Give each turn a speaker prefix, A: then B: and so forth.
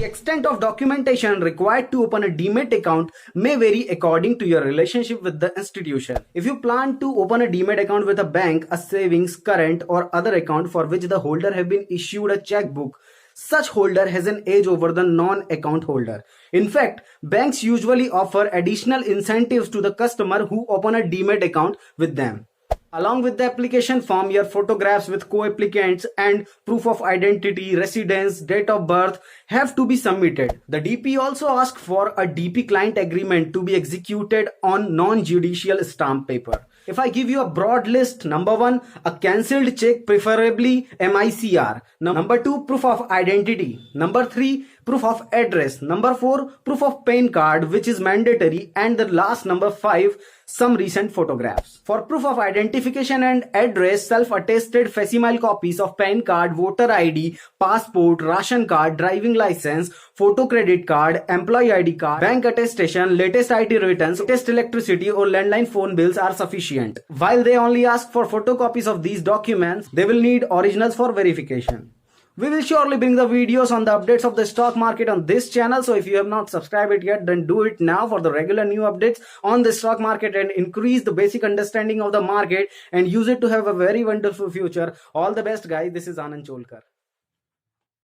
A: The extent of documentation required to open a Demat account may vary according to your relationship with the institution. If you plan to open a Demat account with a bank, a savings, current or other account for which the holder have been issued a checkbook, such holder has an edge over the non-account holder. In fact, banks usually offer additional incentives to the customer who open a Demat account with them. Along with the application form, your photographs with co-applicants and proof of identity, residence, date of birth have to be submitted. The DP also asks for a DP client agreement to be executed on non-judicial stamp paper. If I give you a broad list, number 1, a cancelled check, preferably MICR. Number 2, proof of identity. Number 3, proof of address. Number 4, proof of PAN card, which is mandatory. And the last, number 5, some recent photographs. For proof of identification and address, self-attested facsimile copies of PAN card, voter ID, passport, ration card, driving license, photo credit card, employee ID card, bank attestation, latest IT returns, latest electricity or landline phone bills are sufficient. While they only ask for photocopies of these documents, they will need originals for verification. We will surely bring the videos on the updates of the stock market on this channel. So if you have not subscribed it yet, then do it now for the regular new updates on the stock market and increase the basic understanding of the market and use it to have a very wonderful future. All the best, guys. This is Anand Cholkar.